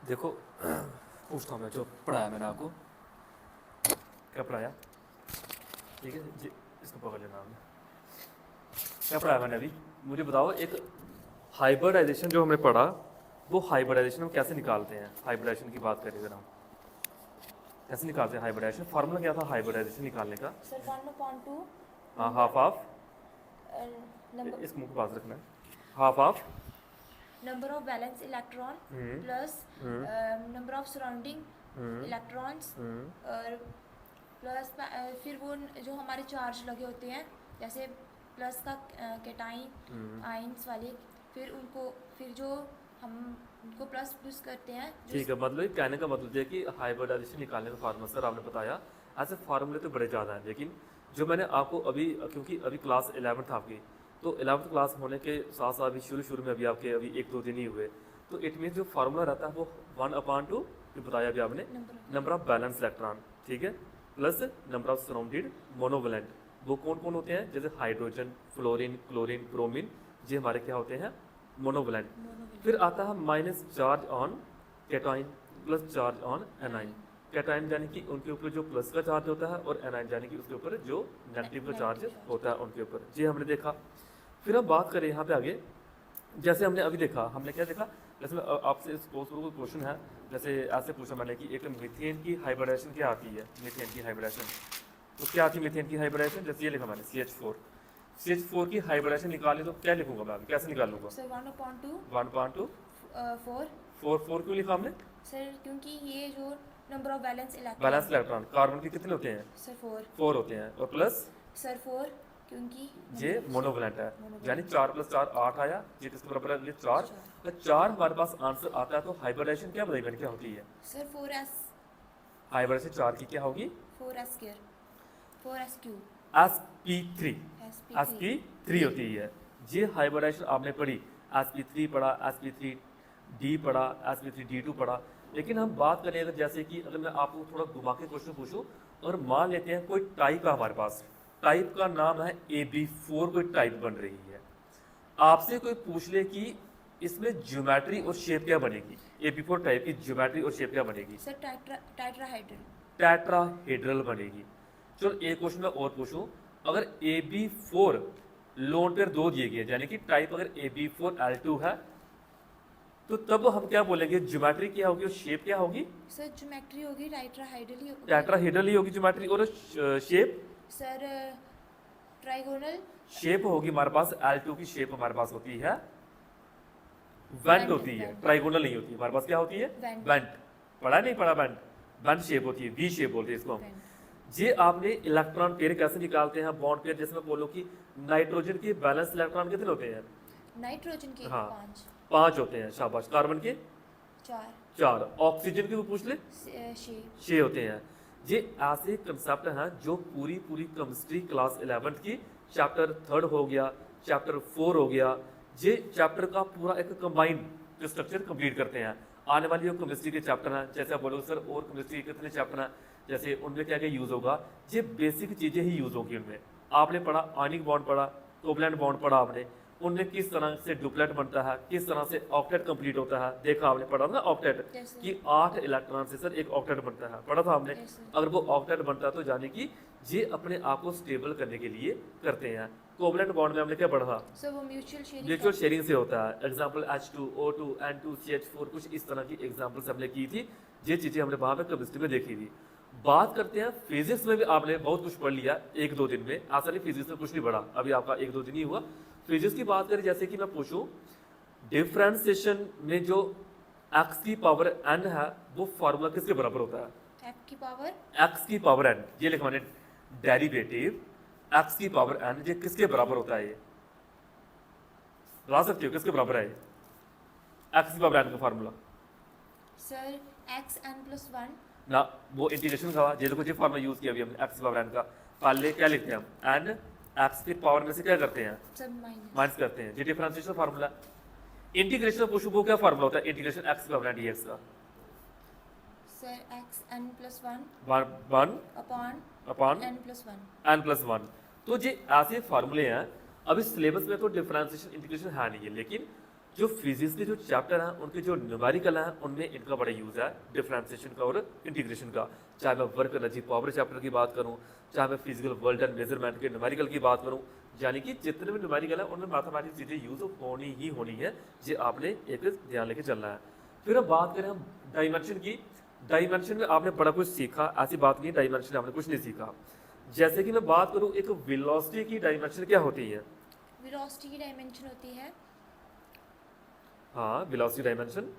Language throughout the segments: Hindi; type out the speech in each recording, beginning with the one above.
देखो पूछता हूँ मैं, जो पढ़ाया मैंने आपको, क्या पढ़ाया, ठीक है जी, इसको पकड़ लेना आपने, क्या पढ़ाया मैंने अभी, मुझे बताओ। एक हाइब्रिडाइजेशन जो हमने पढ़ा, वो हाइब्रिडाइजेशन हम कैसे निकालते हैं। हाइब्रिडाइजेशन की बात करें अगर हम कैसे निकालते हैं हाइब्रिडाइजेशन, फार्मूला क्या था हाइब्रिडाइजेशन निकालने का। सर 1/2 हाँ, हाफ ऑफ, नंबर इस मुंह के पास रखना है, half of number of valence electron plus number of surrounding electrons और प्लस फिर वो जो हमारे चार्ज लगे होते हैं जैसे प्लस का कैटाइन आइंस वाले, फिर उनको फिर जो हम उनको प्लस प्लस करते हैं ठीक है। मतलब कहने का मतलब ये है कि हाइब्रिडाइजेशन निकालने का फार्मूला सर आपने बताया, ऐसे फार्मूले तो बड़े ज़्यादा हैं, लेकिन जो मैंने आपको अभी, क्योंकि अभी क्लास 11th आपकी, तो 11th क्लास होने के साथ साथ अभी शुरू में अभी आपके अभी 1-2 दिन ही हुए, तो इट मीन जो फार्मूला रहता है वो 1/2 जो बताया अभी आपने, नंबर ऑफ बैलेंस इलेक्ट्रॉन, ठीक है, plus number of surrounded monovalent. वो कौन कौन होते हैं, जैसे हाइड्रोजन, फ्लोरीन, क्लोरीन, ब्रोमीन, ये हमारे क्या होते हैं, मोनोवैलेंट। फिर आता है minus charge on cation plus charge on A9. Cation यानी कि उनके ऊपर जो प्लस का चार्ज होता है, और एनाइन यानी कि उसके ऊपर जो नेगेटिव का चार्ज होता है उनके ऊपर, ये हमने देखा। फिर अब बात करें यहाँ पे आगे, जैसे हमने अभी देखा, हमने क्या देखा, जैसे मैं आपसे कोई क्वेश्चन है, जैसे ऐसे पूछा मैंने कि एक मीथेन की हाइब्रिडाइजेशन क्या आती है, मीथेन की हाइब्रिडाइजेशन, तो क्या आती है मीथेन की हाइब्रिडाइजेशन, जैसे ये लिखा मैंने CH4 की हाइब्रिडाइजेशन निकाली, तो क्या लिखूंगा मैं, कैसे निकालूंगा। सर 1/2 1/2 4 4 क्यों लिखा हमने, सर क्योंकि ये जो number of balance electron carbon के कितने होते हैं, सर 4 4 होते हैं, और प्लस सर 4 क्योंकि ये मोनोवैलेंट है, monovalent। यानी 4 + 4 8 आया, ये किसके बराबर है, ये 4। तो 4 हमारे पास आंसर आता है, तो हाइब्रिडाइजेशन क्या बताइए मैंने क्या होती है, सर 4s हाइब्रिडाइजेशन 4 की क्या होगी, 4s square 4s cube sp3 sp3 sp3 होती है। ये हाइब्रिडाइजेशन आपने पढ़ी, sp3 पढ़ा, sp3d पढ़ा, sp3d2 पढ़ा। लेकिन हम बात करें अगर, जैसे कि अगर मैं आपको थोड़ा घुमा के क्वेश्चन पूछूं, और मान लेते हैं कोई टाइप है हमारे पास, टाइप का नाम है AB4, कोई टाइप बन रही है, आपसे कोई पूछ ले कि इसमें ज्योमेट्री और शेप क्या बनेगी, AB4 टाइप की ज्योमेट्री और शेप क्या बनेगी, सर टेट्राहाइड्रल टेट्राहेड्रल बनेगी। चलो एक क्वेश्चन मैं और पूछूं, अगर AB4 लोन पेयर 2 दिए गए, यानी कि टाइप अगर AB4L2 है, तो तब हम क्या बोलेंगे, ज्योमेट्री क्या होगी और शेप क्या होगी, सर ज्योमेट्री होगी टेट्राहाइड्रल ही होगी। टेट्राहेड्रल ही होगी ज्योमेट्री, और शेप सर ट्राइगोनल शेप होगी हमारे पास, L2 की शेप हमारे पास होती है वेंट होती है, ट्राइगोनल नहीं होती हमारे पास, क्या होती है, वेंट। पढ़ा नहीं पढ़ा, वेंट, वेंट शेप होती है, वी शेप बोलते हैं इसको हम। ये आपने इलेक्ट्रॉन पेयर कैसे निकालते हैं, बॉन्ड पेयर, जैसे मैं बोलूँ कि नाइट्रोजन के बैलेंस इलेक्ट्रॉन कितने होते हैं, नाइट्रोजन के हाँ 5 5 होते हैं, शाबाश। कार्बन के 4, ऑक्सीजन के भी पूछ ले 6 होते हैं। ये ऐसे कंसेप्ट हैं जो पूरी केमिस्ट्री क्लास 11th की चैप्टर 3 हो गया, चैप्टर 4 हो गया, ये चैप्टर का पूरा एक कंबाइंड स्ट्रक्चर कंप्लीट करते हैं। आने वाली जो केमिस्ट्री के चैप्टर हैं, जैसे आप बोलोगे सर और केमिस्ट्री के कितने चैप्टर हैं, जैसे उनमें क्या क्या यूज़ होगा, ये बेसिक चीज़ें ही यूज़ होगी उनमें। आपने पढ़ा आयनिक बॉन्ड पढ़ा, कोवलेंट बॉन्ड पढ़ा आपने, उनमें किस तरह से डुप्लेट बनता है, किस तरह से ऑक्टेट कंप्लीट होता है, देखा आपने, पढ़ा ना ऑक्टेट कि 8 इलेक्ट्रॉन से सर एक ऑक्टेट बनता है, पढ़ा था हमने। अगर वो ऑक्टेट बनता है तो जाने कि ये अपने आप को स्टेबल करने के लिए करते हैं। कोवलेंट बॉन्ड में हमने क्या पढ़ा, सर वो म्यूचुअल शेयरिंग से होता है। Example H2, O2, N2, CH4, कुछ इस तरह की एग्जाम्पल्स हमने की थी, ये चीज़ें हमने वहाँ पे केमिस्ट्री में देखी थी। बात करते हैं फिजिक्स में भी आपने बहुत कुछ पढ़ लिया 1-2 दिन में, ऐसा नहीं फिजिक्स में कुछ नहीं पढ़ा, अभी आपका 1-2 दिन ही हुआ। फिजिक्स की बात करें, जैसे कि मैं पूछूं डिफरेंशिएशन में जो x की पावर n है, वो फार्मूला किसके बराबर होता है, f की पावर x की पावर n, ये लिखा मैंने, डेरिवेटिव x की पावर n, ये किसके बराबर होता है, ये बता सकते हो किसके बराबर है ये, x की पावर n का फार्मूला सर xn+1 ना, वो इंटीग्रेशन का, ये देखो ये फार्मूला यूज किया अभी हमने x की पावर n का। पहले क्या लिखते हैं हम, n x की पावर में से क्या करते हैं, सब माइनस करते हैं, ये डिफरेंशिएशन फार्मूला। इंटीग्रेशन पूछो वो क्या फार्मूला होता है, इंटीग्रेशन x की पावर n dx का, sir xn+1 1 upon n plus 1। तो ये ऐसे फार्मूले हैं। अभी सिलेबस में तो डिफरेंशिएशन इंटीग्रेशन है नहीं है, लेकिन जो फिजिक्स के जो चैप्टर हैं उनके जो न्यूमेरिकल हैं उनमें इनका बड़ा यूज़ है, डिफरेंशिएशन का और इंटीग्रेशन का। चाहे मैं वर्क एनर्जी पावर चैप्टर की बात करूं, चाहे मैं फिजिकल वर्ल्ड एंड मेजरमेंट के न्यूमेरिकल की बात करूं, यानी कि जितने भी न्यूमेरिकल है उनमें मैथमेटिक्स चीज़ें यूज़ होनी ही होनी है, ये आपने एक ध्यान लेके चलना है। फिर अब बात करें हम डायमेंशन की। डायमेंशन में आपने बड़ा कुछ सीखा, ऐसी बात नहीं डायमेंशन में आपने कुछ नहीं सीखा। जैसे कि मैं बात करूं एक वेलोसिटी की डायमेंशन क्या होती है? वेलोसिटी की डायमेंशन होती है हाँ, velocity dimension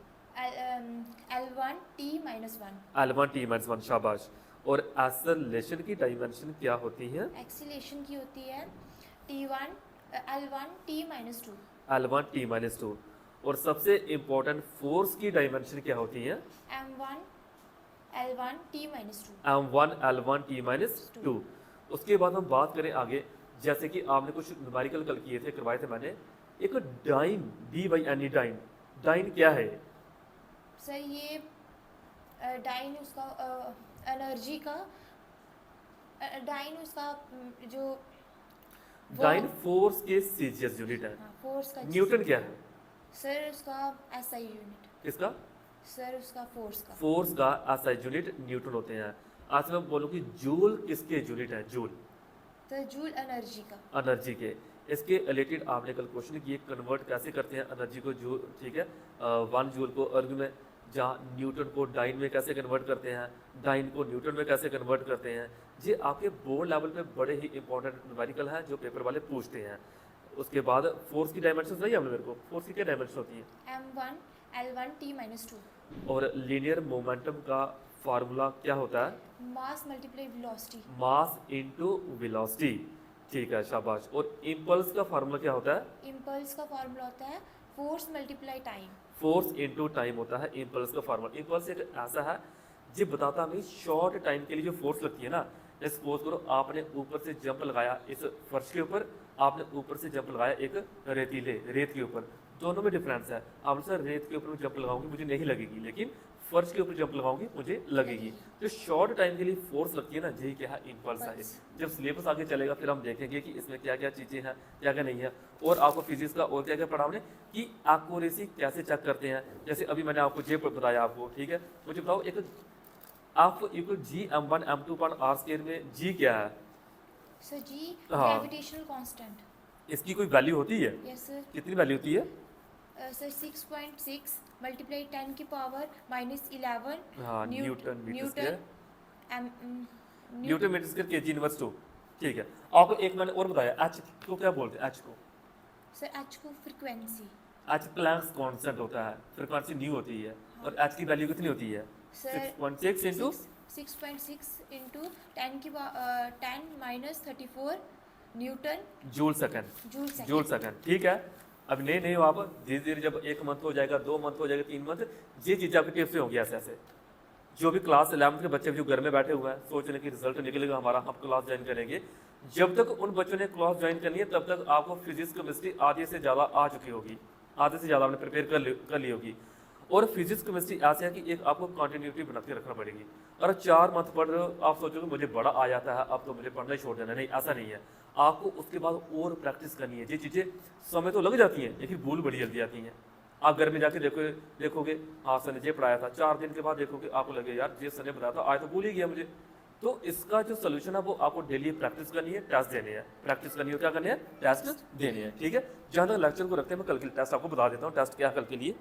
L1 T -1। L1 T -1, शाबाश। और एक्सेलरेशन की डायमेंशन क्या होती है? एक्सीलेशन की होती है T1 L1 T -2। L1 T -2। और सबसे इम्पोर्टेंट फोर्स की डायमेंशन क्या होती है? M1 L1 T -2। M1 L1 T -2। उसके बाद हम बात करें आगे, जैसे कि आपने कुछ न्यूमेरिकल कल किए थे, करवाए थे मैंने। एक डाइन, D/N डाइन, डाइन क्या है? सर ये डाइन उसका एनर्जी का डाइन उसका जो डाइन फोर्स के सीजीएस यूनिट है। फोर्स का न्यूटन क्या है? सर उसका एसआई यूनिट। किसका? सर उसका फोर्स का। फोर्स का एसआई यूनिट न्यूटन होते हैं। आज मैं बोलूँ कि जूल किसके यूनिट है? जूल तो जूल एनर्जी का। एनर्जी के। इसके रिलेटेड आपने कल क्वेश्चन किए, कन्वर्ट कैसे करते हैं एनर्जी को जूल, ठीक है, 1 जूल को अर्ग में, जहाँ न्यूटन को डाइन में कैसे कन्वर्ट करते हैं, डाइन को न्यूटन में कैसे कन्वर्ट करते हैं। ये आपके बोर्ड लेवल पे बड़े ही इंपॉर्टेंट न्यूमेरिकल हैं जो पेपर वाले पूछते हैं। उसके बाद फोर्स की डायमेंशन नहीं आपने मेरे को, फोर्स की क्या डायमेंशन होती है? M1 L1 T -2। और लीनियर मोमेंटम का फार्मूला क्या होता है? मास multiply velocity. Mass into velocity, ठीक है, शाबाश। और इम्पल्स का फार्मूला क्या होता है? इम्पल्स का फार्मूला होता है force multiply time. Force into time होता है इम्पल्स का फार्मूला। इम्पल्स एक ऐसा है जो बताता हमें शॉर्ट टाइम के लिए जो फोर्स लगती है ना। जैसे सपोज करो आपने ऊपर से जंप लगाया इस फर्श के ऊपर, आपने ऊपर से जंप लगाया एक रेत के ऊपर, दोनों में डिफरेंस है। आप सर रेत के ऊपर मैं जंप लगाऊंगी मुझे नहीं लगेगी, लेकिन फर्श के ऊपर जंप लगाऊंगी मुझे लगेगी। जो शॉर्ट टाइम के लिए फोर्स लगती है ना, यही क्या है? इम्पल्स है। जब सिलेबस आगे चलेगा फिर हम देखेंगे कि इसमें क्या क्या चीज़ें हैं, क्या क्या नहीं है। और आपको फिजिक्स का और क्या क्या पढ़ा हमने कि एक्यूरेसी कैसे चेक करते हैं। जैसे अभी मैंने आपको जे बताया आपको, ठीक है। मुझे बताओ एक आप equal G M1 M2 R square में जी क्या है? सर जी हाँ। Gravitational constant. इसकी कोई वैल्यू होती है? Yes sir. कितनी वैल्यू होती है? सर 6.6 मल्टीप्लाई 10 की पावर -11 हाँ, newton metre square, newton newton metre square KG inverse 2, ठीक है। आपको एक मैंने और बताया, एच को क्या बोलते हैं? एच को सर एच को फ्रीक्वेंसी। एच प्लैंक्स कांस्टेंट होता है, फ्रीक्वेंसी न्यू होती है। और एच की वैल्यू कितनी होती है? सर 6.6 इंटू 6.6 इंटू 10 की 10 -34 Newton joule second, joule joule second. Second, ठीक है। अब नहीं हो आप धीरे धीरे, जब 1 मंथ हो जाएगा, 2 मंथ हो जाएगा, 3 मंथ, ये चीज़ आपकी टिप्स से होंगी ऐसे ऐसे। जो भी क्लास 11th के बच्चे जो घर में बैठे हुए हैं, सोच रहे हैं कि रिजल्ट निकलेगा हमारा, हम क्लास ज्वाइन करेंगे, जब तक उन बच्चों ने क्लास ज्वाइन करनी है तब तक आपको फिजिक्स केमिस्ट्री आधे से ज़्यादा आ चुकी होगी, आधे से ज़्यादा आपने प्रिपेयर कर ली होगी। और फिजिक्स केमिस्ट्री ऐसे है कि एक आपको कंटिन्यूटी बना के रखना पड़ेगी। और 4 मंथ पढ़ रहे हो, आप सोचोगे मुझे बड़ा आ जाता है अब तो मुझे पढ़ना ही छोड़ देना, नहीं, ऐसा नहीं है। आपको उसके बाद और प्रैक्टिस करनी है। ये चीज़ें समय तो लग जाती हैं लेकिन भूल बड़ी जल्दी आती हैं। आप घर में जाके देखोगे हाँ सर ने ये पढ़ाया था, 4 दिन के बाद देखोगे आपको लगे यार ये सर ने बताया था, आज तो भूल ही गया मुझे। तो इसका जो सोल्यूशन है वो आपको डेली प्रैक्टिस करनी है, टेस्ट देने हैं, प्रैक्टिस करनी है, क्या करनी है? टेस्ट देने हैं, ठीक है। जहाँ तक लेक्चर को रखते हैं मैं कल के लिए टेस्ट आपको बता देता हूँ, टेस्ट क्या है कल के लिए।